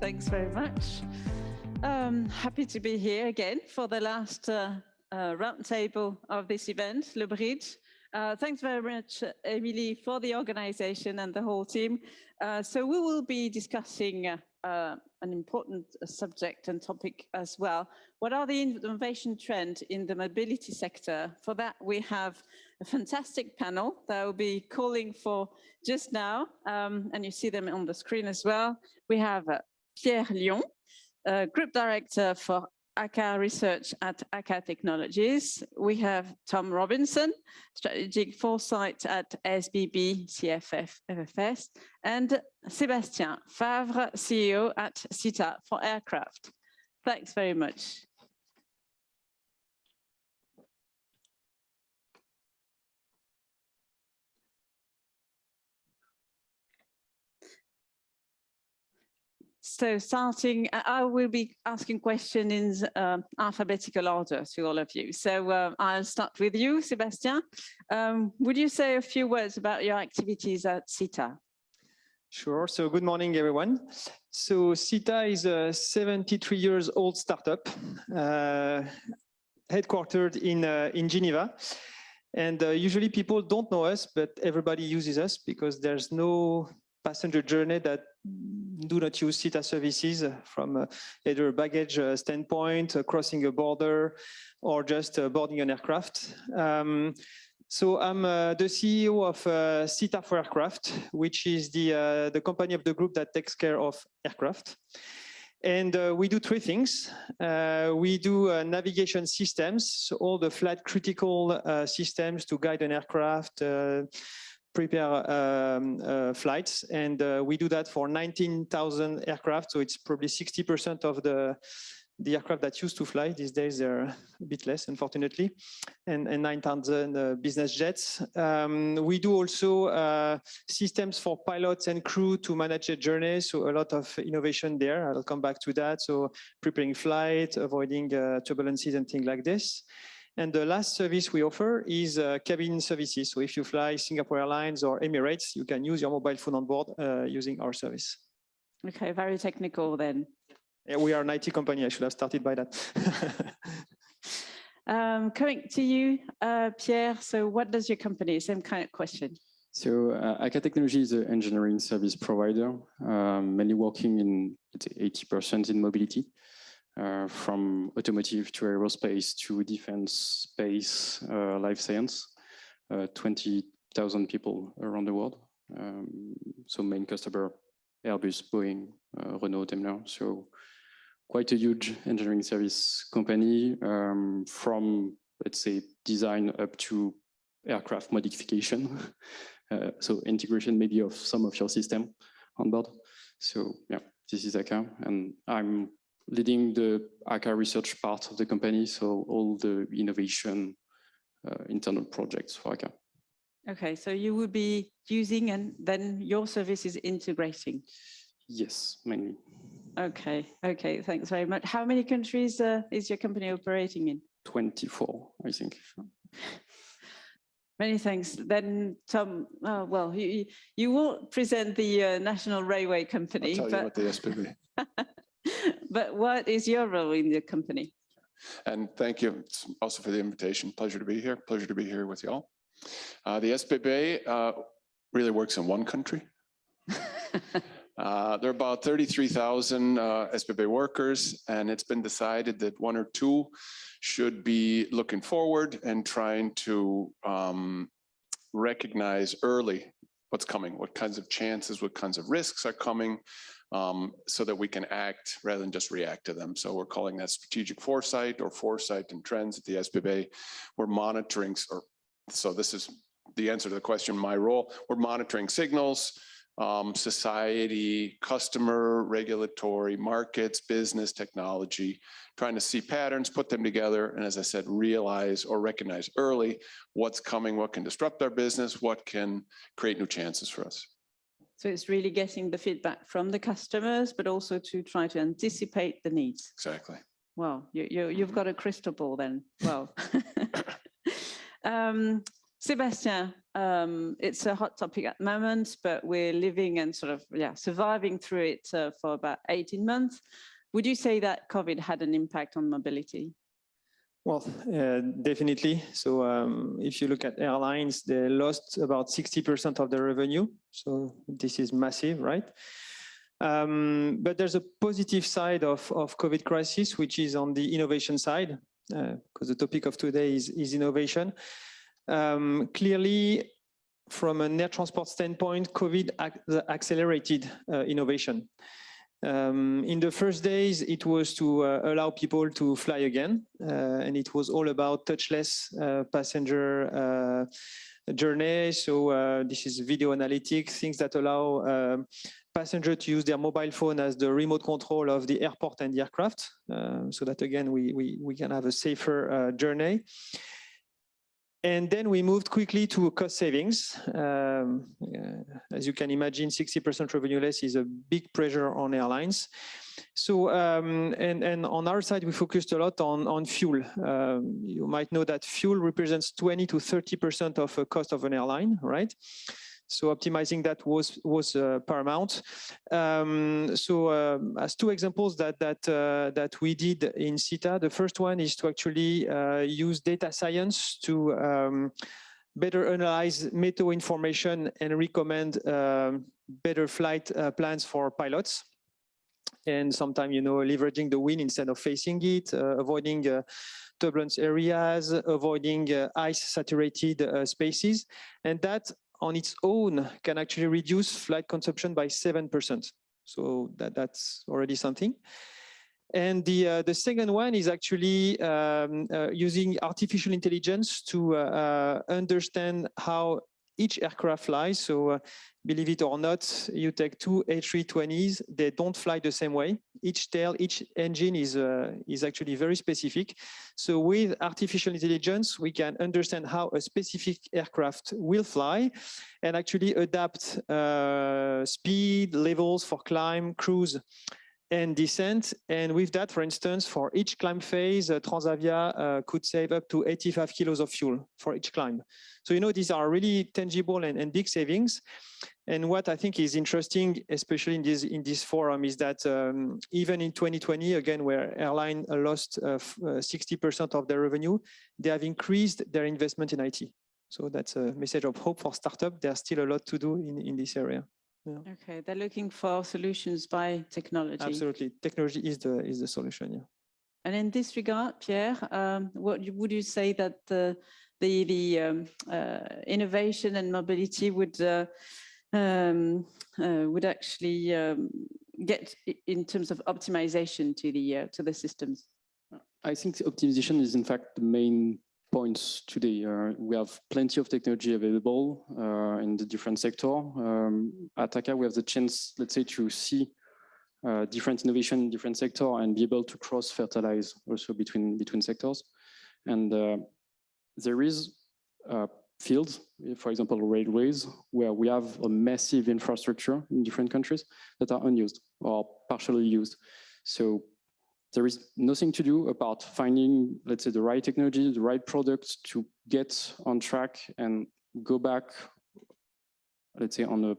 Thanks very much. Happy to be here again for the last roundtable of this event, Le Bridge. Thanks very much, Emily, for the organization and the whole team. So we will be discussing an important subject and topic as well. What are the innovation trends in the mobility sector? For that, we have a fantastic panel that will be calling for just now, and you see them on the screen as well. We have Pierre Lyon, Group Director for Akka Research at Akka Technologies. We have Tom Robinson, Strategic Foresight at SBB CFFS, and Sébastien, Fabre, CEO at SITA for aircraft. Thanks very much. So starting, I will be asking questions in alphabetical order to all of you. So I'll start with you, Sébastien. Would you say a few words about your activities at SITA? Sure. So good morning, everyone. So SITA is a 73 years old startup headquartered in Geneva. And usually people don't know us, but everybody uses us because there's no passenger journey that do not use SITA services from either a baggage standpoint, crossing a border, or just boarding an aircraft. So I'm the CEO of SITA for Aircraft, which is the company of the group that takes care of aircraft. And we do three things. We do navigation systems, so all the flight critical systems to guide an aircraft, prepare flights, and we do that for 19,000 aircraft. So it's probably 60% of the aircraft that used to fly. These days they're a bit less, unfortunately, and 9,000 business jets. We do also systems for pilots and crew to manage their journeys. So a lot of innovation there. I'll come back to that. So preparing flight, avoiding turbulences and things like this. And the last service we offer is cabin services. So if you fly Singapore Airlines or Emirates, you can use your mobile phone on board using our service. Okay, very technical then. Yeah, we are an IT company. I should have started by that. Coming to you, Pierre. So what does your company, same kind of question. So Akka Technology is an engineering service provider, mainly working in 80% in mobility. From automotive to aerospace to defense, space, life science, 20,000 people around the world. So main customer, Airbus, Boeing, Renault, Daimler. So quite a huge engineering service company from, let's say, design up to aircraft modification. So integration maybe of some of your system on board. So yeah, this is Akka, and I'm leading the Akka research part of the company, so all the innovation internal projects for Akka. Okay, so you will be using and then your service is integrating? Yes, mainly. Okay, okay, thanks very much. How many countries is your company operating in? 24, I think. Many thanks. Then, Tom, well, you will present the National Railway Company. I'll tell you about the SBB. But what is your role in the company? And thank you also for the invitation. Pleasure to be here. Pleasure to be here with you all. The SBB really works in one country. There are about 33,000 SBB workers, and it's been decided that one or two should be looking forward and trying to recognize early what's coming, what kinds of chances, what kinds of risks are coming, so that we can act rather than just react to them. So we're calling that strategic foresight or foresight and trends at the SBB. We're monitoring, so this is the answer to the question, my role. We're monitoring signals, society, customer, regulatory, markets, business, technology, trying to see patterns, put them together, and as I said, realize or recognize early what's coming, what can disrupt our business, what can create new chances for us. So it's really getting the feedback from the customers, but also to try to anticipate the needs. Exactly. Well, you've got a crystal ball then. Well, Sébastien, it's a hot topic at the moment, but we're living and sort of surviving through it for about 18 months. Would you say that COVID had an impact on mobility? Well, definitely. So if you look at airlines, they lost about 60% of their revenue. So this is massive, right? But there's a positive side of COVID crisis, which is on the innovation side, because the topic of today is innovation. Clearly, from an air transport standpoint, COVID accelerated innovation. In the first days, it was to allow people to fly again, and it was all about touchless passenger journey. So this is video analytics, things that allow passengers to use their mobile phone as the remote control of the airport and the aircraft, so that again we can have a safer journey. And then we moved quickly to cost savings. As you can imagine, 60% revenue less is a big pressure on airlines. So, and on our side, we focused a lot on fuel. You might know that fuel represents 20 to 30% of the cost of an airline, right? So optimizing that was paramount. As two examples that we did in SITA, the first one is to actually use data science to better analyze METO information and recommend better flight plans for pilots. And sometimes, leveraging the wind instead of facing it, avoiding turbulence areas, avoiding ice-saturated spaces, and that on its own can actually reduce flight consumption by 7%. So that's already something. And the second one is actually using artificial intelligence to understand how each aircraft flies. So believe it or not, you take two A320s, they don't fly the same way. Each tail, each engine is actually very specific. So with artificial intelligence, we can understand how a specific aircraft will fly and actually adapt speed, levels for climb, cruise, and descent. And with that, for instance, for each climb phase, Transavia could save up to 85 kilos of fuel for each climb. So, these are really tangible and big savings. And what I think is interesting, especially in this forum, is that even in 2020, again, where airline lost 60% of their revenue, they have increased their investment in IT. So that's a message of hope for startup. There's still a lot to do in this area. Yeah. Okay, they're looking for solutions by technology. Absolutely, technology is the solution. Yeah. And in this regard, Pierre, what would you say that the innovation and mobility would actually get in terms of optimization to the systems? I think optimization is in fact the main points today. We have plenty of technology available in the different sector. At Akka, we have the chance, let's say, to see different innovation in different sector and be able to cross-fertilize also between sectors. And there is fields, for example, railways, where we have a massive infrastructure in different countries that are unused or partially used. So there is nothing to do about finding, let's say, the right technology, the right products to get on track and go back, let's say, and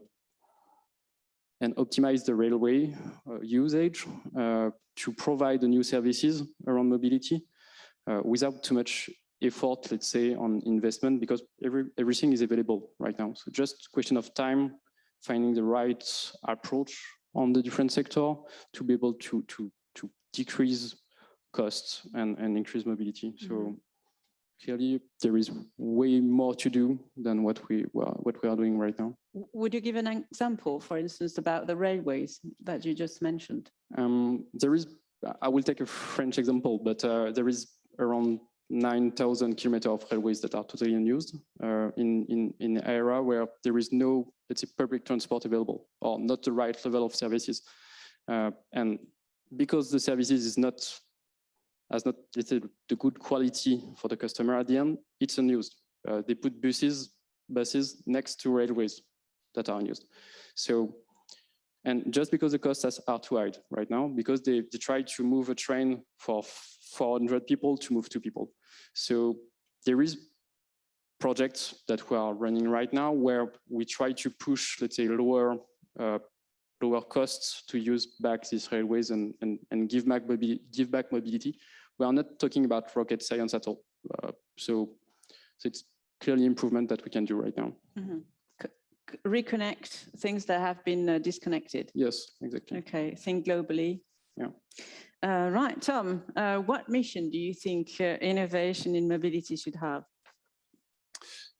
optimize the railway usage to provide the new services around mobility without too much effort, let's say, on investment, because everything is available right now. So just question of time, finding the right approach on the different sector to be able to decrease costs and increase mobility. So clearly there is way more to do than what we are doing right now. Would you give an example, for instance, about the railways that you just mentioned? I will take a French example, but there is around 9,000 kilometers of railways that are totally unused in an area where there is no, let's say, public transport available or not the right level of services. And because the services has not, let's say, the good quality for the customer at the end, it's unused. They put buses next to railways that are unused. So, and just because the costs are too high right now, because they try to move a train for 400 people to move 2 people. So there is projects that we are running right now, where we try to push, let's say, lower costs to use back these railways and give back mobility. We are not talking about rocket science at all. So it's clearly improvement that we can do right now. Mm-hmm. Reconnect things that have been disconnected. Yes, exactly. Okay, think globally. Yeah. Right, Tom, what mission do you think innovation in mobility should have?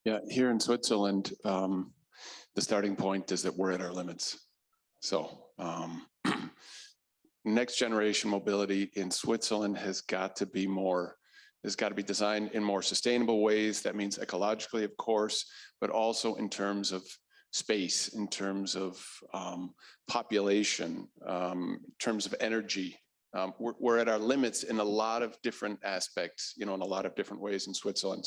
Yeah, here in Switzerland, the starting point is that we're at our limits. So next generation mobility in Switzerland has got to be designed in more sustainable ways. That means ecologically, of course, but also in terms of space, in terms of population, in terms of energy. We're at our limits in a lot of different aspects, in a lot of different ways in Switzerland.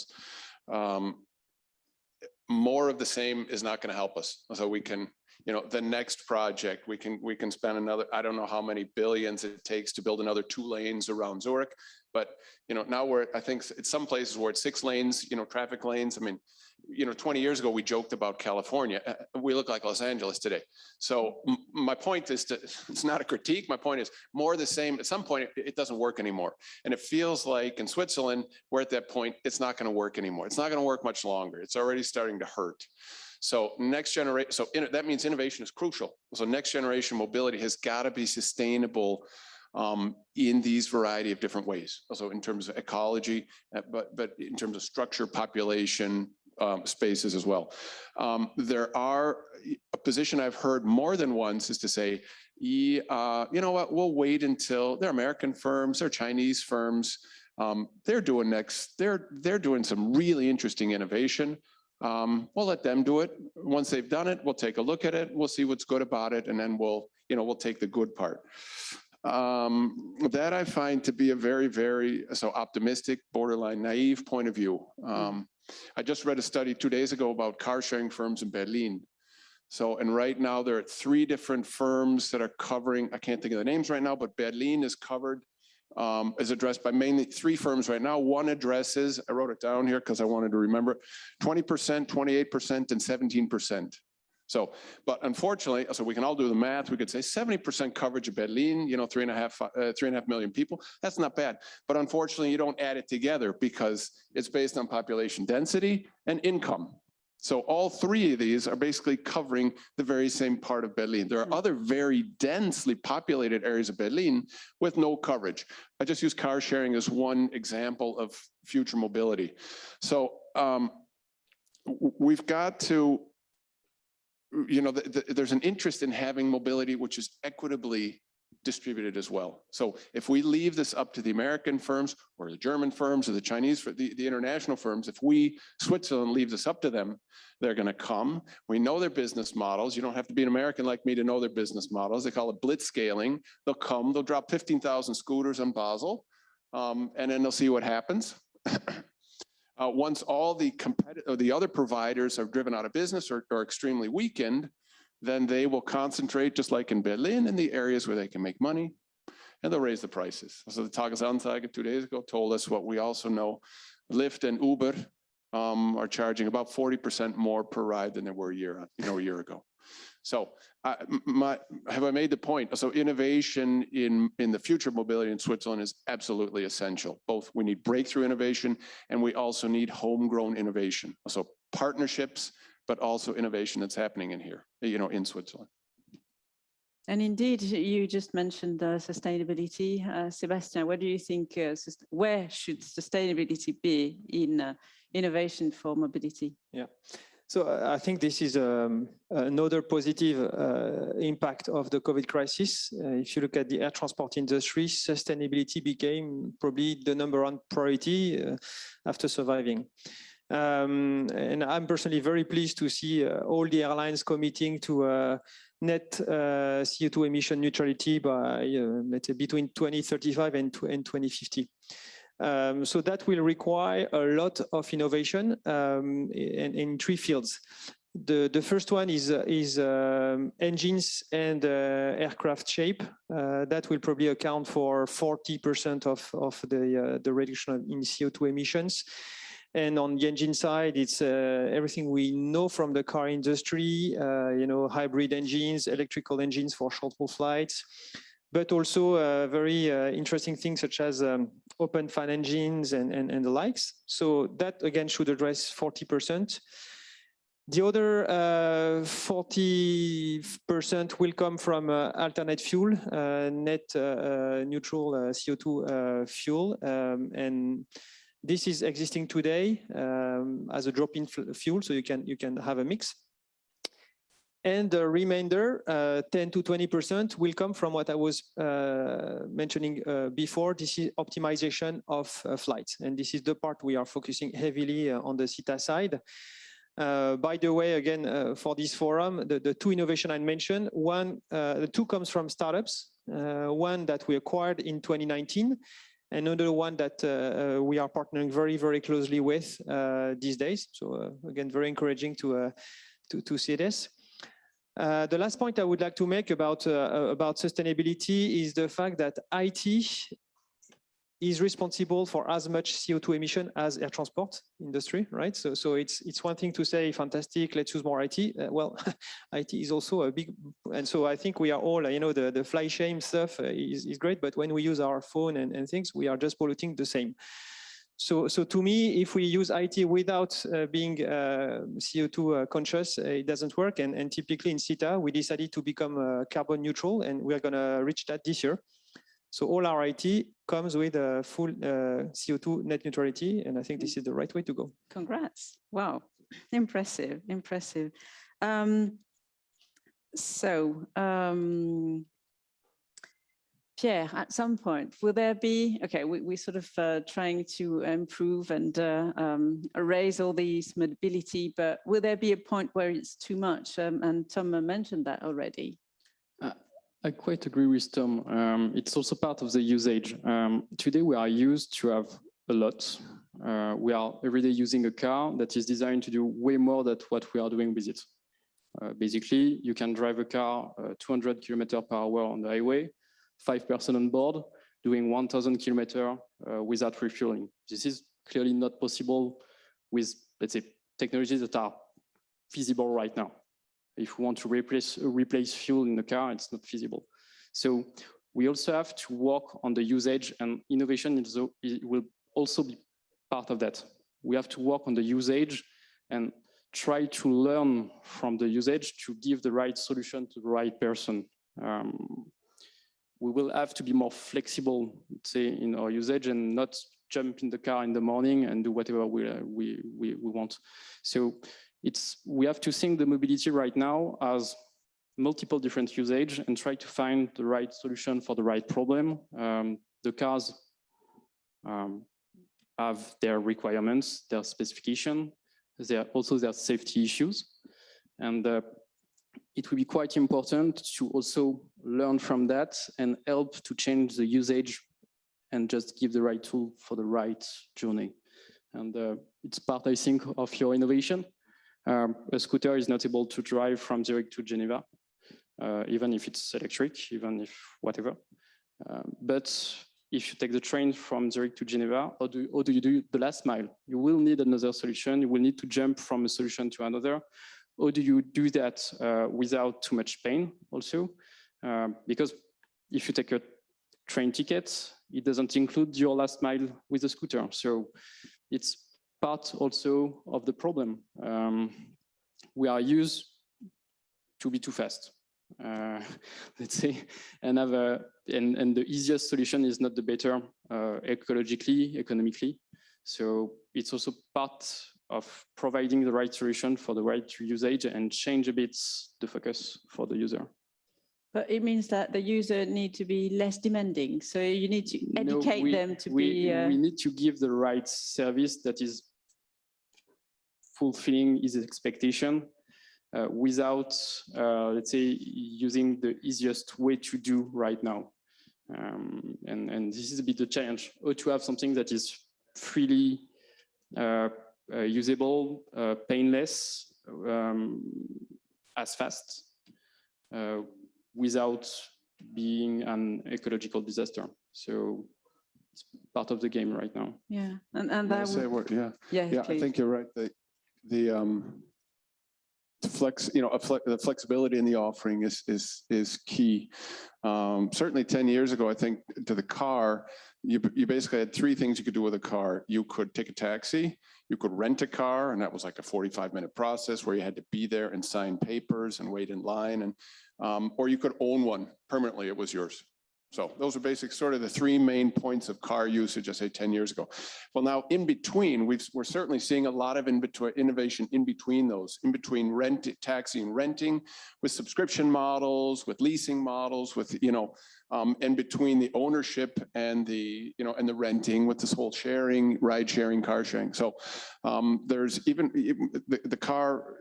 More of the same is not going to help us. So we can, the next project, we can spend another, I don't know how many billions it takes to build another 2 lanes around Zurich. But, now I think it's some places where it's 6 lanes, traffic lanes. I mean, 20 years ago, we joked about California. We look like Los Angeles today. So my point is it's not a critique. My point is more of the same. At some point, it doesn't work anymore. And it feels like in Switzerland, we're at that point, it's not going to work anymore. It's not going to work much longer. It's already starting to hurt. So that means innovation is crucial. So next generation mobility has got to be sustainable in these variety of different ways. Also in terms of ecology, but in terms of structure, population, spaces as well. There are a position I've heard more than once is to say, you know what, we'll wait until they're American firms, they're Chinese firms. They're doing some really interesting innovation. We'll let them do it. Once they've done it, we'll take a look at it. We'll see what's good about it. And then we'll take the good part. That I find to be a very, very optimistic, borderline naive point of view. I just read a study 2 days ago about car sharing firms in Berlin. And right now there are 3 different firms that are covering, I can't think of the names right now, but Berlin is covered, is addressed by mainly 3 firms right now. One addresses, I wrote it down here because I wanted to remember, 20%, 28%, and 17%. But unfortunately, we can all do the math. We could say 70% coverage of Berlin, 3.5 million people. That's not bad. But unfortunately, you don't add it together because it's based on population density and income. So all 3 of these are basically covering the very same part of Berlin. There are other very densely populated areas of Berlin with no coverage. I just use car sharing as one example of future mobility. So we've got to, there's an interest in having mobility which is equitably distributed as well. So if we leave this up to the American firms or the German firms or the Chinese, the international firms, if Switzerland leaves this up to them, they're going to come. We know their business models. You don't have to be an American like me to know their business models. They call it blitzscaling. They'll come, they'll drop 15,000 scooters in Basel, and then they'll see what happens. Once all the other providers are driven out of business or extremely weakened, then they will concentrate, just like in Berlin, in the areas where they can make money, and they'll raise the prices. So the Tagesanzeiger 2 days ago told us what we also know. Lyft and Uber are charging about 40% more per ride than they were a year ago. So have I made the point? So innovation in the future mobility in Switzerland is absolutely essential. Both we need breakthrough innovation and we also need homegrown innovation. So partnerships, but also innovation that's happening in here, in Switzerland. And indeed, you just mentioned sustainability. Sébastien, what do you think, where should sustainability be in innovation for mobility? Yeah. So I think this is another positive impact of the COVID crisis. If you look at the air transport industry, sustainability became probably the #1 priority after surviving. And I'm personally very pleased to see all the airlines committing to net CO2 emission neutrality by, let's say, between 2035 and 2050. So that will require a lot of innovation in 3 fields. The first one is engines and aircraft shape. That will probably account for 40% of the reduction in CO2 emissions. And on the engine side, it's everything we know from the car industry, hybrid engines, electrical engines for short-haul flights, but also very interesting things such as open fan engines and the likes. So that, again, should address 40%. The other 40% will come from alternate fuel, net neutral CO2 fuel. And this is existing today as a drop-in fuel, so you can have a mix. And the remainder, 10 to 20%, will come from what I was mentioning before. This is optimization of flights. And this is the part we are focusing heavily on the SITA side. By the way, again, for this forum, the two innovations I mentioned, the two comes from startups, one that we acquired in 2019, another one that we are partnering very, very closely with these days. So again, very encouraging to see this. The last point I would like to make about sustainability is the fact that IT is responsible for as much CO2 emission as air transport industry, right? So it's one thing to say, fantastic, let's use more IT. Well, IT is also a big, and so I think we are all, the fly shame stuff is great, but when we use our phone and things, we are just polluting the same. So to me, if we use IT without being CO2 conscious, it doesn't work. And typically in SITA, we decided to become carbon neutral, and we're going to reach that this year. So all our IT comes with a full CO2 net neutrality, and I think this is the right way to go. Congrats. Wow. Impressive, impressive. Pierre, at some point, will there be, okay, we sort of trying to improve and raise all these mobility, but will there be a point where it's too much? And Tom mentioned that already. I quite agree with Tom. It's also part of the usage. Today, we are used to have a lot. We are every day using a car that is designed to do way more than what we are doing with it. Basically, you can drive a car 200 kilometers per hour on the highway, 5 persons on board, doing 1,000 kilometers without refueling. This is clearly not possible with, let's say, technologies that are feasible right now. If we want to replace fuel in the car, it's not feasible. So we also have to work on the usage, and innovation will also be part of that. We have to work on the usage and try to learn from the usage to give the right solution to the right person. We will have to be more flexible, say, in our usage and not jump in the car in the morning and do whatever we want. So we have to think the mobility right now as multiple different usage and try to find the right solution for the right problem. The cars have their requirements, their specification, also their safety issues. And it will be quite important to also learn from that and help to change the usage and just give the right tool for the right journey. And it's part, I think, of your innovation. A scooter is not able to drive from Zurich to Geneva, even if it's electric, even if whatever. But if you take the train from Zurich to Geneva, how do you do the last mile? You will need another solution. You will need to jump from a solution to another. How do you do that without too much pain also? Because if you take a train ticket, it doesn't include your last mile with the scooter. So it's part also of the problem. We are used to be too fast, let's say, and the easiest solution is not the better ecologically, economically. So it's also part of providing the right solution for the right usage and change a bit the focus for the user. But it means that the user need to be less demanding. So you need to educate them to be... We need to give the right service that is fulfilling his expectation without, let's say, using the easiest way to do right now. And this is a bit the challenge, or to have something that is freely usable, painless, as fast, without being an ecological disaster. So part of the game right now. Yeah, and Can I that say a would, word? Yeah. yeah, Yeah, I please. think you're right. The flexibility in the offering is key. Certainly 10 years ago, I think to the car, you basically had three things you could do with a car. You could take a taxi, you could rent a car, and that was like a 45-minute process where you had to be there and sign papers and wait in line, and or you could own one permanently. It was yours. So those are basic sort of the three main points of car usage, I say 10 years ago. Well, now in between, we're certainly seeing a lot of innovation in between those, in between taxi and renting, with subscription models, with leasing models, with, and between the ownership and the, and the renting, with this whole sharing, ride sharing, car sharing. So there's even the car,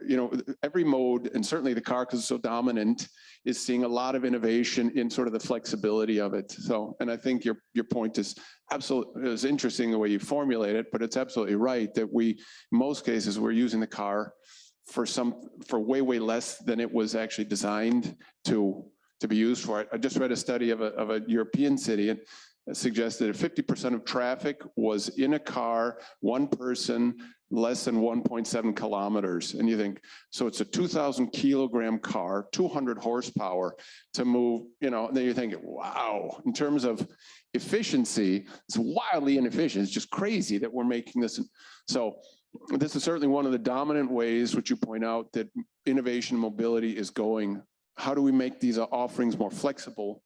every mode, and certainly the car, because it's so dominant, is seeing a lot of innovation in sort of the flexibility of it. So, and I think your point is absolutely, is interesting the way you formulate it, but it's absolutely right that in most cases, we're using the car for way less than it was actually designed to be used for. I just read a study of a European city, and it suggested that 50% of traffic was in a car, one person, less than 1.7 kilometers. And you think, so it's a 2,000 kilogram car, 200 horsepower to move, and then you're thinking, wow, in terms of efficiency, it's wildly inefficient. It's just crazy that we're making this. So this is certainly one of the dominant ways, which you point out, that innovation and mobility is going. How do we make these offerings more flexible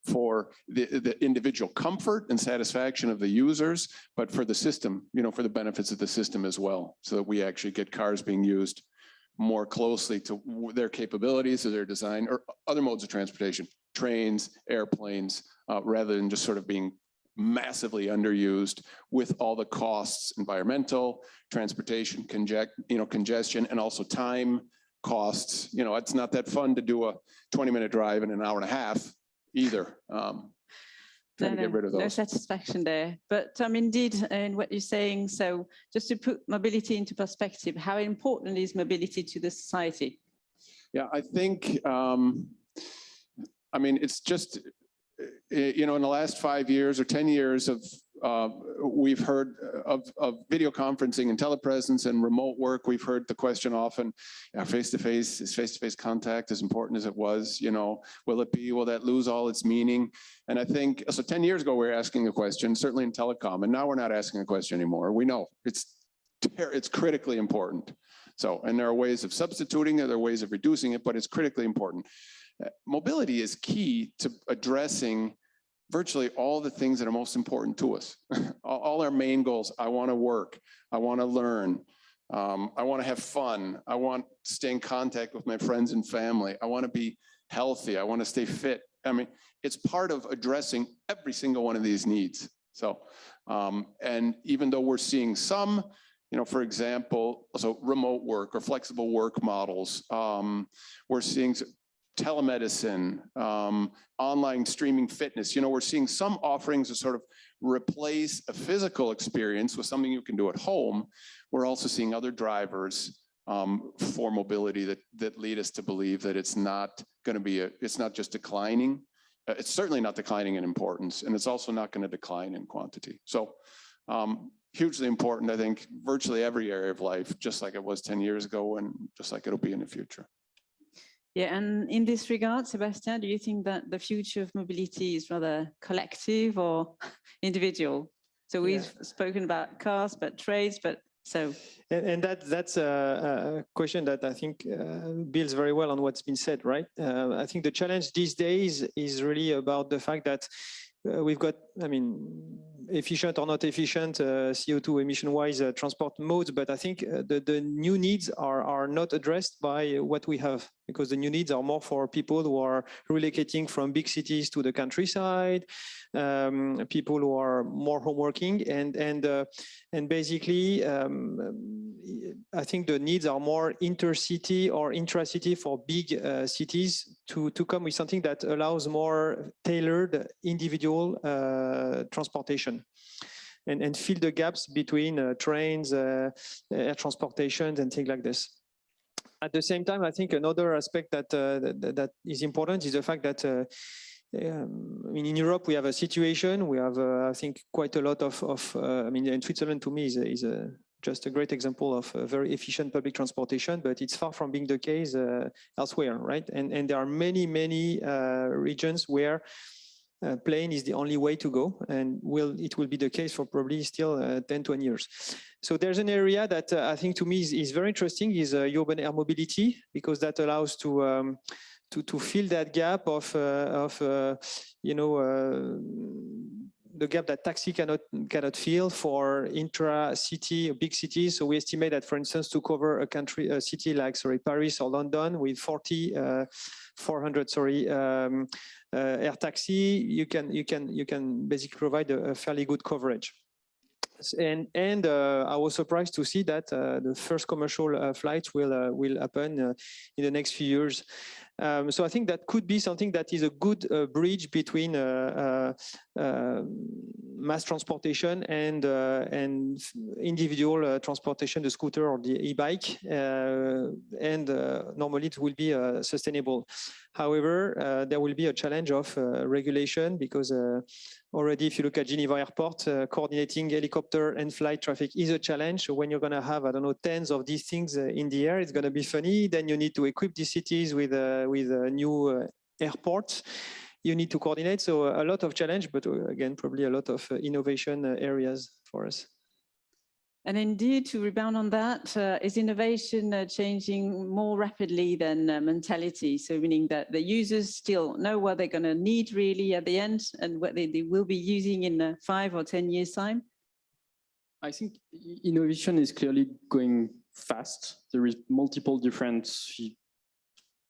for the individual comfort and satisfaction of the users, but for the system, for the benefits of the system as well, so that we actually get cars being used more closely to their capabilities or their design, or other modes of transportation, trains, airplanes, rather than just sort of being massively underused with all the costs, environmental, transportation, congestion, and also time costs. It's not that fun to do a 20-minute drive in an hour and a half either. Trying to get rid of those. No satisfaction there. But indeed, in what you're saying, so just to put mobility into perspective, how important is mobility to the society? Yeah, I think, it's just, in the last 5 years or 10 years we've heard of video conferencing and telepresence and remote work. We've heard the question often, is face-to-face contact as important as it was? Will that lose all its meaning? And I think, so 10 years ago, we were asking the question, certainly in telecom, and now we're not asking the question anymore. We know it's critically important. So, and there are ways of substituting it, there are ways of reducing it, but it's critically important. Mobility is key to addressing virtually all the things that are most important to us. All our main goals. I want to work. I want to learn. I want to have fun. I want to stay in contact with my friends and family. I want to be healthy. I want to stay fit. It's part of addressing every single one of these needs. So, and even though we're seeing some, for example, so remote work or flexible work models, we're seeing telemedicine, online streaming fitness. We're seeing some offerings that sort of replace a physical experience with something you can do at home. We're also seeing other drivers for mobility that lead us to believe that it's not going to be it's not just declining. It's certainly not declining in importance, and it's also not going to decline in quantity. So hugely important, I think, virtually every area of life, just like it was 10 years ago and just like it'll be in the future. Yeah, and in this regard, Sébastien, do you think that the future of mobility is rather collective or individual? So we've spoken about cars, but trades, but so. And that's a question that I think builds very well on what's been said, right? I think the challenge these days is really about the fact that we've got, efficient or not efficient CO2 emission-wise transport modes, but I think the new needs are not addressed by what we have, because the new needs are more for people who are relocating from big cities to the countryside, people who are more home working, and basically I think the needs are more intercity or intracity for big cities to come with something that allows more tailored individual transportation and fill the gaps between trains, air transportation and things like this. At the same time, I think another aspect that is important is the fact that I mean, in Europe, we have a situation. We have, I think, quite a lot of I mean, in Switzerland, to me, is just a great example of very efficient public transportation, but it's far from being the case elsewhere, right? And there are many regions where plane is the only way to go, and it will be the case for probably still 10, 20 years. So there's an area that I think to me is very interesting, is urban air mobility, because that allows to fill that gap of you know, the gap that taxi cannot fill for intra-city, big cities. So we estimate that, for instance, to cover a city like, Paris or London with 400 air taxi, you can basically provide a fairly good coverage. And I was surprised to see that the first commercial flights will happen in the next few years. So I think that could be something that is a good bridge between mass transportation and individual transportation, the scooter or the e-bike, and normally it will be sustainable. However, there will be a challenge of regulation, because already, if you look at Geneva Airport, coordinating helicopter and flight traffic is a challenge. So when you're going to have, I don't know, tens of these things in the air, it's going to be funny. Then you need to equip these cities with new airports. You need to coordinate. So a lot of challenge, but again, probably a lot of innovation areas for us. And indeed, to rebound on that, is innovation changing more rapidly than mentality? So meaning that the users still know what they're going to need really at the end, and what they will be using in 5 or 10 years' time? I think innovation is clearly going fast. There is multiple different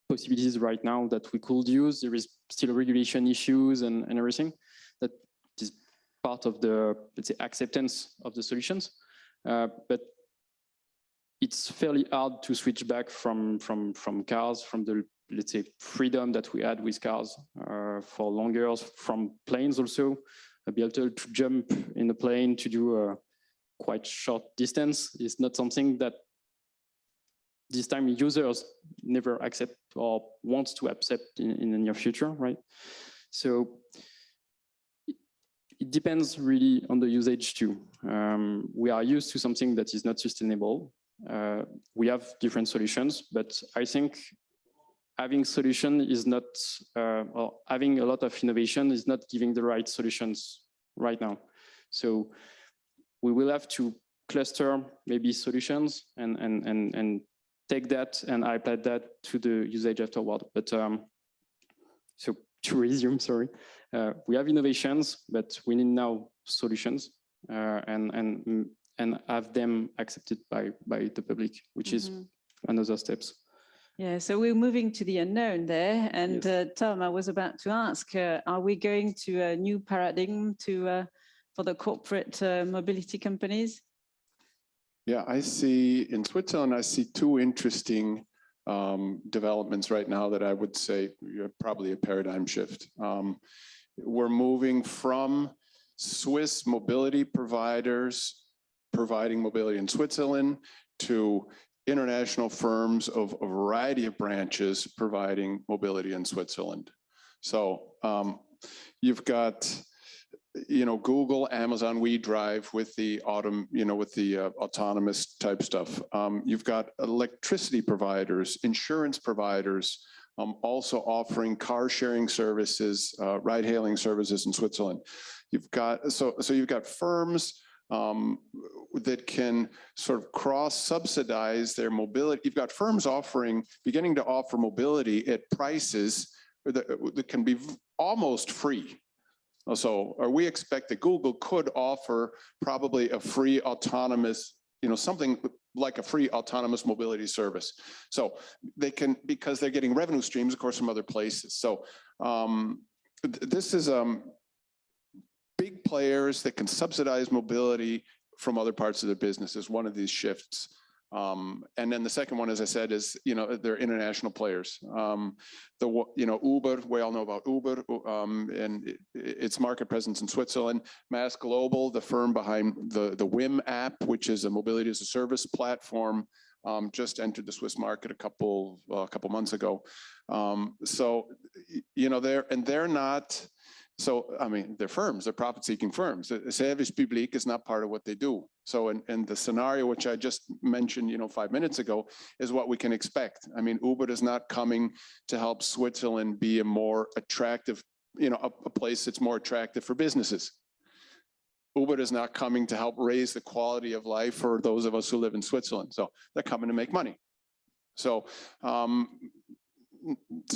possibilities right now that we could use. There is still regulation issues and everything that is part of the, let's say, acceptance of the solutions. But it's fairly hard to switch back from cars, from the, let's say, freedom that we had with cars for longer, from planes also. Be able to jump in a plane to do a quite short distance is not something that this time users never accept or want to accept in the near future, right? So it depends really on the usage too. We are used to something that is not sustainable. We have different solutions, but I think having solution is not, or having a lot of innovation is not giving the right solutions right now. So we will have to cluster maybe solutions and take that and apply that to the usage afterward. But so to resume, sorry. We have innovations, but we need now solutions and have them accepted by the public, which is another steps. Yeah, so we're moving to the unknown there. And yes. Tom, I was about to ask, are we going to a new paradigm for the corporate mobility companies? Yeah, I see in Switzerland, I see 2 interesting developments right now that I would say are probably a paradigm shift. We're moving from Swiss mobility providers providing mobility in Switzerland to international firms of a variety of branches providing mobility in Switzerland. So you've got, you know, Google, Amazon, WeDrive with the autonomous type stuff. You've got electricity providers, insurance providers, also offering car sharing services, ride hailing services in Switzerland. You've got, so you've got firms that can sort of cross-subsidize their mobility. You've got firms beginning to offer mobility at prices that can be almost free. So, or we expect that Google could offer probably a free autonomous, you know, something like a free autonomous mobility service. So they can, because they're getting revenue streams, of course, from other places. So this is big players that can subsidize mobility from other parts of their business is one of these shifts. And then the second one, as I said, is, you know, they're international players. Uber, we all know about Uber and its market presence in Switzerland. Mass Global, the firm behind the WIM app, which is a mobility as a service platform, just entered the Swiss market a couple months ago. So, they're not. So, I mean, they're firms, they're profit-seeking firms. The service public is not part of what they do. So, in the scenario which I just mentioned, 5 minutes ago, is what we can expect. I mean, Uber is not coming to help Switzerland be a more attractive, a place that's more attractive for businesses. Uber is not coming to help raise the quality of life for those of us who live in Switzerland. So, they're coming to make money. So,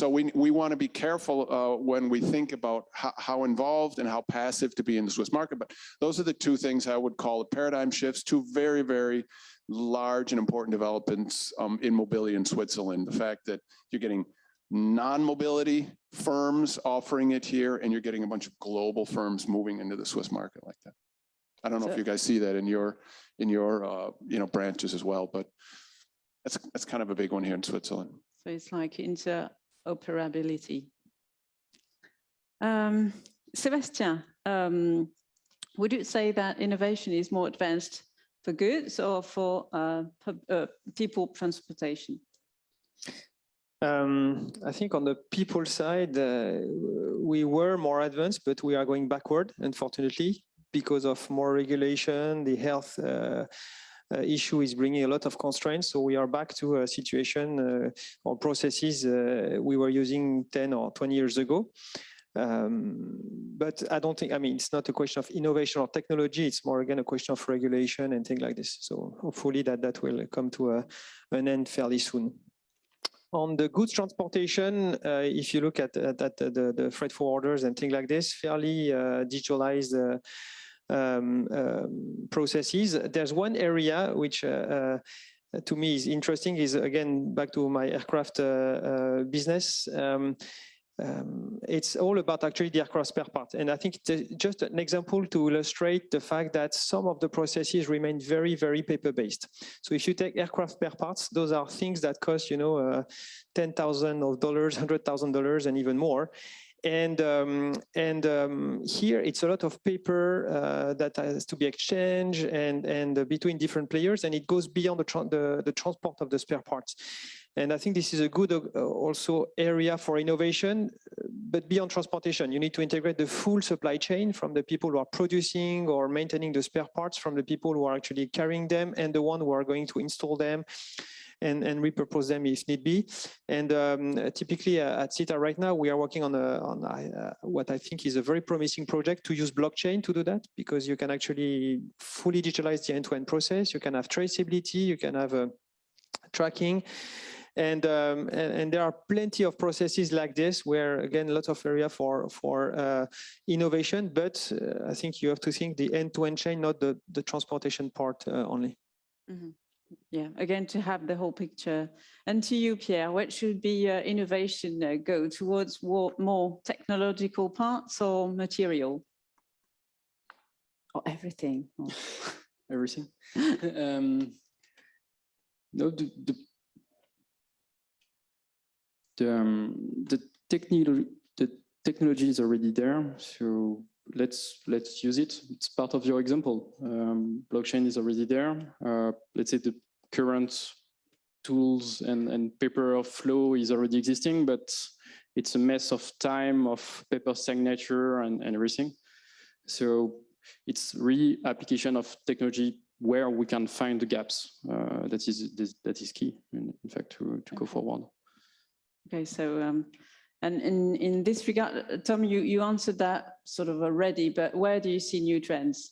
we want to be careful when we think about how involved and how passive to be in the Swiss market. But those are the two things I would call the paradigm shifts, two very, very large and important developments in mobility in Switzerland. The fact that you're getting non-mobility firms offering it here, and you're getting a bunch of global firms moving into the Swiss market like that. I don't know if you guys see that in your branches as well, but that's kind of a big one here in Switzerland. So it's like interoperability. Sébastien, would you say that innovation is more advanced for goods or for people transportation? I think on the people side, we were more advanced, but we are going backward, unfortunately, because of more regulation. The health issue is bringing a lot of constraints. So we are back to a situation or processes we were using 10 or 20 years ago. But I don't think, it's not a question of innovation or technology. It's more, again, a question of regulation and things like this. So hopefully that will come to an end fairly soon. On the goods transportation, if you look at the freight forwarders and things like this, fairly digitalized processes. There's one area which to me is interesting, is again back to my aircraft business. It's all about actually the aircraft spare part, and I think it's just an example to illustrate the fact that some of the processes remain very, very paper-based. So if you take aircraft spare parts, those are things that cost $10,000, $100,000, and even more. And here it's a lot of paper that has to be exchanged and between different players, and it goes beyond the transport of the spare parts. And I think this is a good also area for innovation, but beyond transportation, you need to integrate the full supply chain, from the people who are producing or maintaining the spare parts, from the people who are actually carrying them, and the one who are going to install them and repurpose them if need be. And typically at SITA right now, we are working on what I think is a very promising project to use blockchain to do that, because you can actually fully digitalize the end-to-end process. You can have traceability, you can have tracking. And there are plenty of processes like this where, again, lots of area for innovation, but I think you have to think the end-to-end chain, not the transportation part only. Mm-hmm. Yeah, again, to have the whole picture. And to you, Pierre, what should be innovation go towards more technological parts or material? Or everything? Or... Everything. No, the technology is already there, so let's use it. It's part of your example. Blockchain is already there. Let's say the current tools and paper of flow is already existing, but it's a mess of time, of paper signature and everything. So it's really application of technology where we can find the gaps. That is key, in fact, to go forward. Okay, so and in this regard, Tom, you answered that sort of already, but where do you see new trends?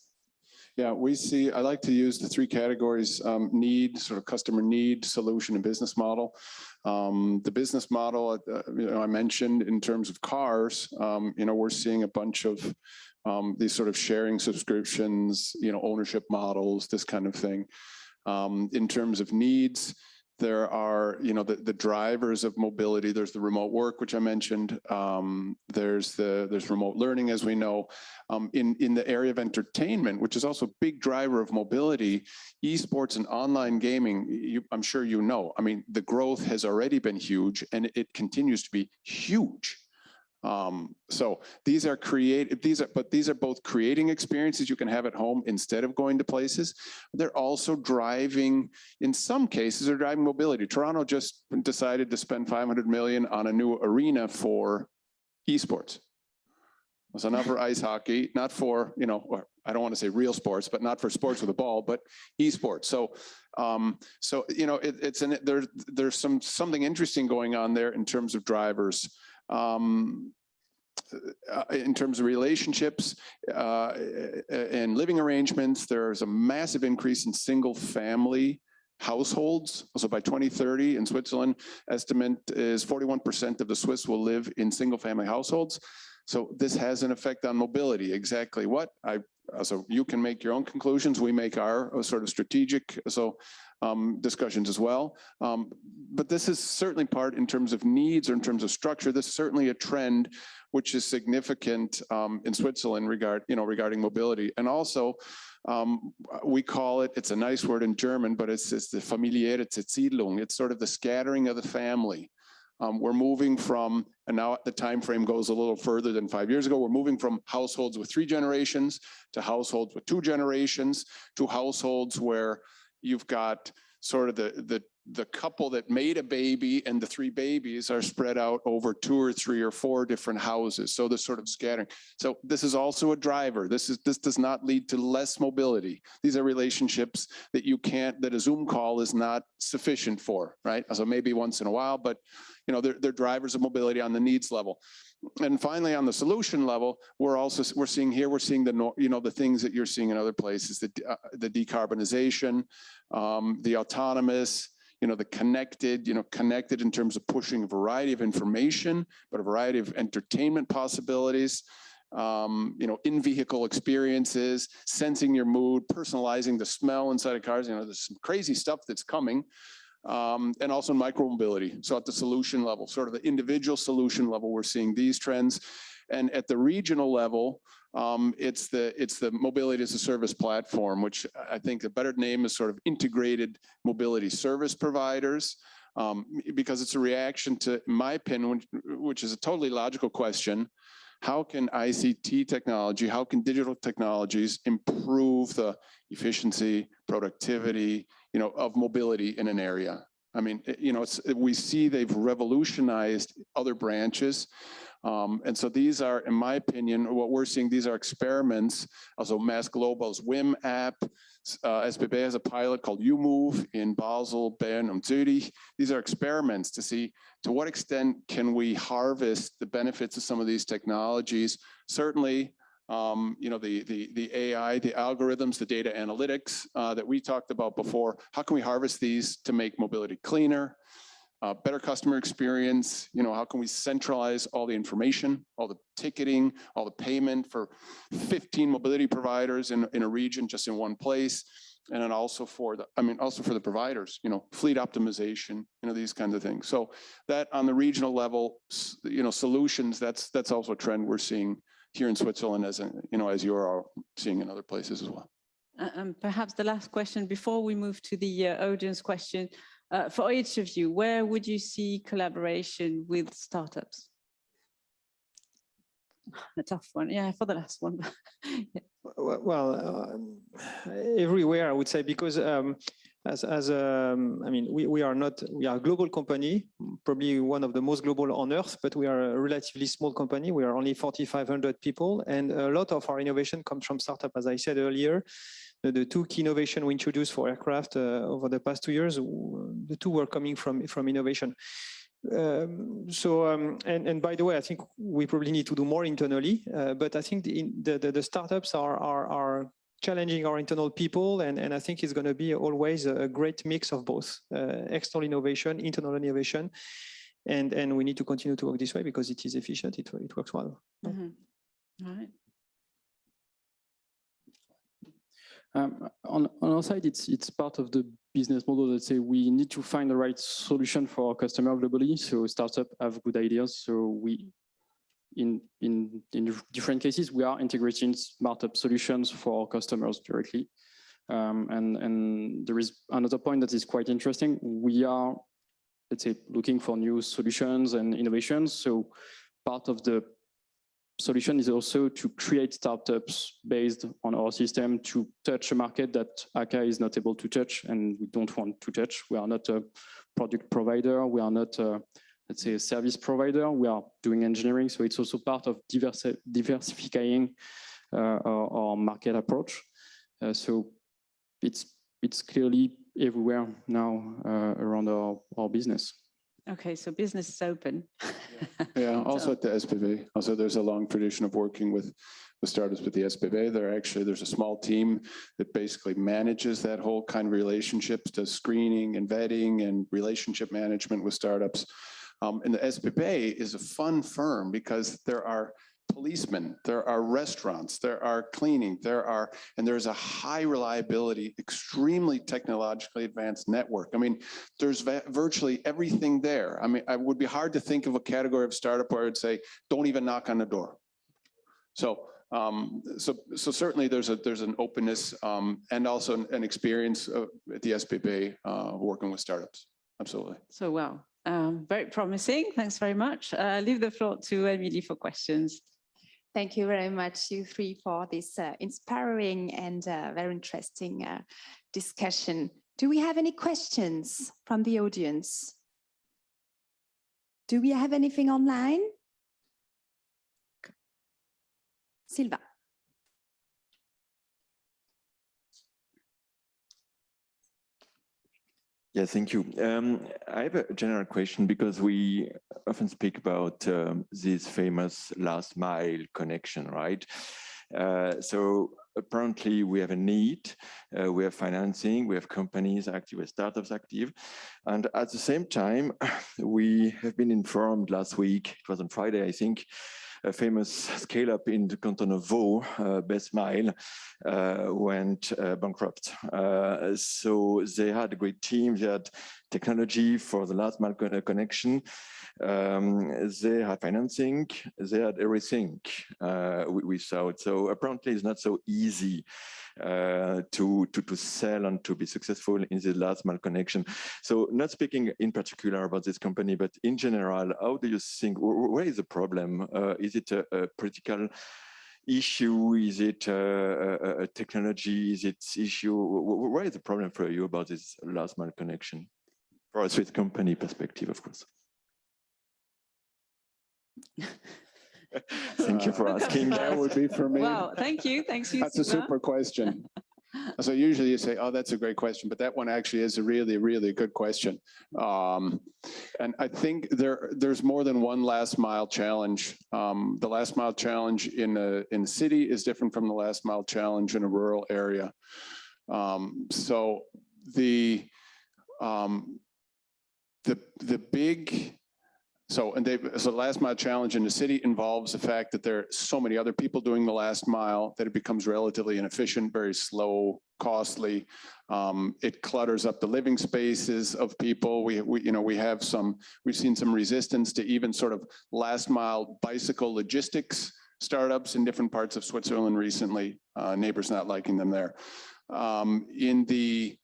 Yeah, I like to use the three categories: need, sort of customer need, solution, and business model. The business model, I mentioned in terms of cars, we're seeing a bunch of these sort of sharing subscriptions, ownership models, this kind of thing. In terms of needs, there are, the drivers of mobility. There's the remote work, which I mentioned. There's remote learning, as we know. In the area of entertainment, which is also a big driver of mobility, esports and online gaming, I'm sure the growth has already been huge, and it continues to be huge. So these are both creating experiences you can have at home instead of going to places. They're also driving, in some cases, they're driving mobility. Toronto just decided to spend 500 million on a new arena for esports. So not for ice hockey, not for, I don't want to say real sports, but not for sports with a ball, but esports. So, there's something interesting going on there in terms of drivers. In terms of relationships and living arrangements, there's a massive increase in single family households. So by 2030 in Switzerland, estimate is 41% of the Swiss will live in single family households. So this has an effect on mobility. Exactly what? So you can make your own conclusions. We make our sort of strategic discussions as well. But this is certainly part in terms of needs or in terms of structure. This is certainly a trend which is significant in Switzerland regarding mobility. And also, we call it, it's a nice word in German, but it's the familiäre Zersiedlung. It's sort of the scattering of the family. We're moving from, and now the time frame goes a little further than 5 years ago, we're moving from households with 3 generations to households with 2 generations to households where you've got sort of the couple that made a baby and the 3 babies are spread out over 2 or 3 or 4 different houses. So this sort of scattering. So this is also a driver. This does not lead to less mobility. These are relationships that that a Zoom call is not sufficient for, right? So maybe once in a while, but they're drivers of mobility on the needs level. And finally, on the solution level, we're seeing the things that you're seeing in other places, the decarbonization, the autonomous, the connected in terms of pushing a variety of information, but a variety of entertainment possibilities, in-vehicle experiences, sensing your mood, personalizing the smell inside of cars. There's some crazy stuff that's coming. And also micromobility. So at the solution level, sort of the individual solution level, we're seeing these trends. And at the regional level, it's the mobility as a service platform, which I think a better name is sort of integrated mobility service providers, because it's a reaction to, in my opinion, which is a totally logical question. How can ICT technology, how can digital technologies improve the efficiency, productivity, of mobility in an area? I mean, we see they've revolutionized other branches. And so these are, in my opinion, what we're seeing, these are experiments. Also Mass Global's WIM app, SBB has a pilot called YouMove in Basel, Bern, and Zurich. These are experiments to see to what extent can we harvest the benefits of some of these technologies. Certainly, the AI, the algorithms, the data analytics that we talked about before, how can we harvest these to make mobility cleaner, better customer experience? How can we centralize all the information, all the ticketing, all the payment for 15 mobility providers in a region, just in one place? And then also for the providers, fleet optimization, these kinds of things. So that on the regional level, solutions, that's also a trend we're seeing here in Switzerland, as you're seeing in other places as well. Perhaps the last question before we move to the audience question, for each of you, where would you see collaboration with startups? A tough one, yeah, for the last one. Yeah. Well, everywhere, I would say, because we are a global company, probably one of the most global on earth, but we are a relatively small company. We are only 4,500 people, and a lot of our innovation comes from startup. As I said earlier, the 2 key innovations we introduced for aircraft over the past 2 years, the 2 were coming from innovation. And by the way, I think we probably need to do more internally, but I think the startups are challenging our internal people, and I think it's going to be always a great mix of both external innovation, internal innovation, and we need to continue to work this way because it is efficient, it works well. Mm-hmm. All right. On our side, it's part of the business model that say we need to find the right solution for our customer globally. So startups have good ideas. So we, in different cases, we are integrating startup solutions for our customers directly. And there is another point that is quite interesting. We are, let's say, looking for new solutions and innovations. So part of the solution is also to create startups based on our system to touch a market that Akka is not able to touch and we don't want to touch. We are not a product provider. We are not, let's say, a service provider. We are doing engineering. So it's also part of diversifying our market approach. So it's clearly everywhere now around our business. Okay, so business is open. Yeah, also at the SPV. Also, there's a long tradition of working with startups with the SPV. There's a small team that basically manages that whole kind of relationships, does screening and vetting and relationship management with startups. And the SPV is a fun firm because there are policemen, there are restaurants, there are cleaning, and there's a high reliability, extremely technologically advanced network. I mean, there's virtually everything there. I mean, it would be hard to think of a category of startup where I'd say, don't even knock on the door. So, so certainly there's an openness and also an experience at the SPB working with startups. Absolutely. So, well, very promising. Thanks very much. Leave the floor to Emily for questions. Thank you very much, you three, for this inspiring and very interesting discussion. Do we have any questions from the audience? Do we have anything online? Silva. Yeah, thank you. I have a general question because we often speak about this famous last mile connection, right? So apparently we have a need, we have financing, we have companies active, we have startups active. And at the same time, we have been informed last week, it was on Friday, I think, a famous scale-up in the canton of Vaud, Best Mile, went bankrupt. So they had a great team, they had technology for the last mile connection, they had financing, they had everything we saw. So apparently it's not so easy to sell and to be successful in the last mile connection. So not speaking in particular about this company, but in general, how do you think, where is the problem? Is it a political issue? Is it a technology? Is it issue? Where is the problem for you about this last mile connection? For a Swiss company perspective, of course. Thank you for asking. That would be for me. Wow, thank you. Thanks, you. That's a super question. So usually you say, oh, that's a great question, but that one actually is a really, really good question. And I think there's more than one last mile challenge. The last mile challenge in a city is different from the last mile challenge in a rural area. So the big, so last mile challenge in the city involves the fact that there are so many other people doing the last mile that it becomes relatively inefficient, very slow, costly. It clutters up the living spaces of people. We've seen some resistance to even sort of last mile bicycle logistics startups in different parts of Switzerland recently. Neighbors not liking them there. In the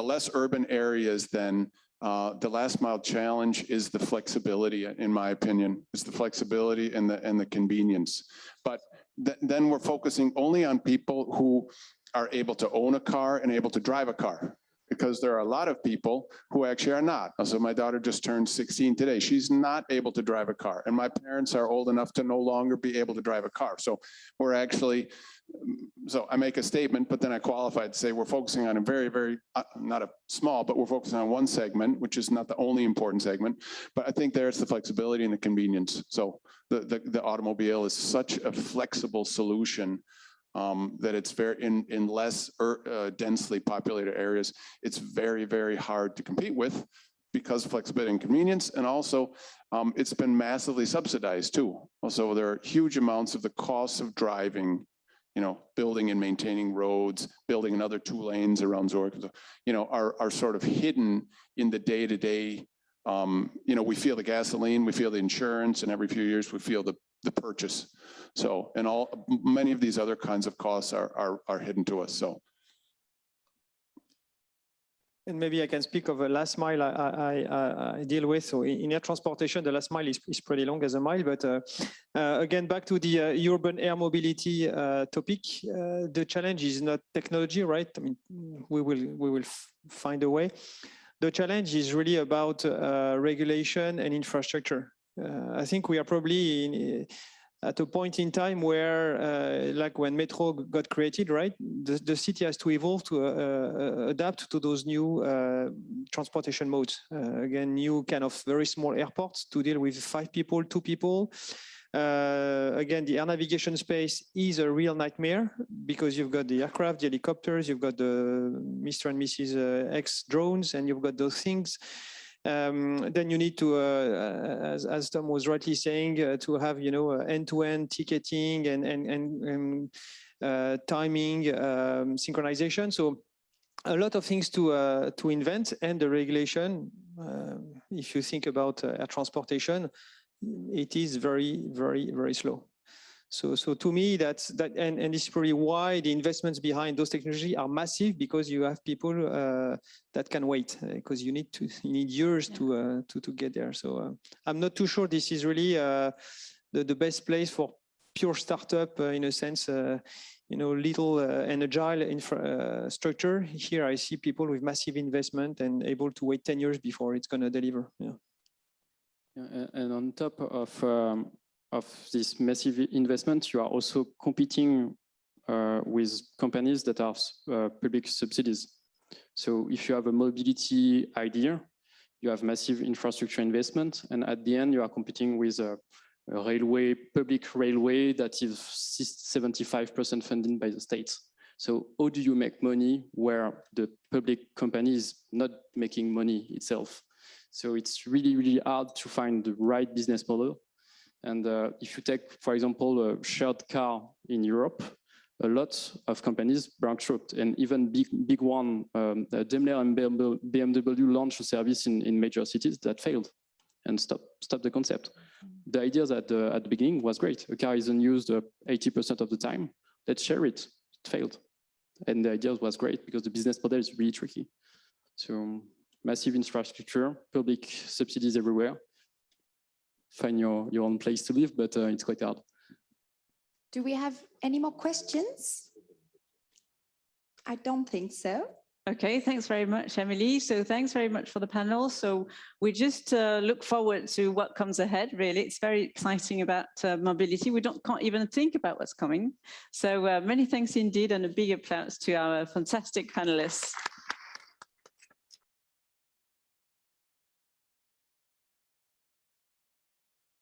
less urban areas, then the last mile challenge is the flexibility, in my opinion. It's the flexibility and the convenience. But then we're focusing only on people who are able to own a car and able to drive a car, because there are a lot of people who actually are not. So my daughter just turned 16 today. She's not able to drive a car, and my parents are old enough to no longer be able to drive a car. So we're actually, so I make a statement, but then I qualify to say we're focusing on a very, very, not a small, but we're focusing on one segment, which is not the only important segment. But I think there's the flexibility and the convenience. So the automobile is such a flexible solution that it's very, in less densely populated areas, it's very, very hard to compete with because of flexibility and convenience. And also it's been massively subsidized too. Also, there are huge amounts of the costs of driving, building and maintaining roads, building another 2 lanes around Zurich, are sort of hidden in the day-to-day. We feel the gasoline, we feel the insurance, and every few years we feel the purchase. So, and many of these other kinds of costs are hidden to us. So. And maybe I can speak of a last mile I deal with. So in air transportation, the last mile is pretty long as a mile. But again, back to the urban air mobility topic, the challenge is not technology, right? I mean, we will find a way. The challenge is really about regulation and infrastructure. I think we are probably at a point in time where, like when Metro got created, right, the city has to evolve to adapt to those new transportation modes. Again, new kind of very small airports to deal with 5 people, 2 people. Again, the air navigation space is a real nightmare because you've got the aircraft, the helicopters, you've got the Mr. and Mrs. X drones, and you've got those things. Then you need to, as Tom was rightly saying, to have end-to-end ticketing and timing, synchronization. So a lot of things to invent, and the regulation. If you think about air transportation, it is very, very, very slow. So to me, that's and this is probably why the investments behind those technologies are massive, because you have people that can wait, because you need years to get there. So I'm not too sure this is really the best place for pure startup in a sense. Little and agile infrastructure. Here I see people with massive investment and able to wait 10 years before it's going to deliver. Yeah. And on top of this massive investment, you are also competing with companies that are public subsidies. So if you have a mobility idea, you have massive infrastructure investment, and at the end you are competing with a railway, public railway that is 75% funded by the state. So how do you make money where the public company is not making money itself? So it's really, really hard to find the right business model. And if you take, for example, a shared car in Europe, a lot of companies bankrupt, and even big one, Daimler and BMW launched a service in major cities that failed and stopped the concept. The idea at the beginning was great. A car isn't used 80% of the time. Let's share it. It failed. And the idea was great because the business model is really tricky. So massive infrastructure, public subsidies everywhere. Find your own place to live, but it's quite hard. Do we have any more questions? I don't think so. Okay, thanks very much, Emily. So thanks very much for the panel. So we just look forward to what comes ahead, really. It's very exciting about mobility. We can't even think about what's coming. So many thanks indeed, and a big applause to our fantastic panelists.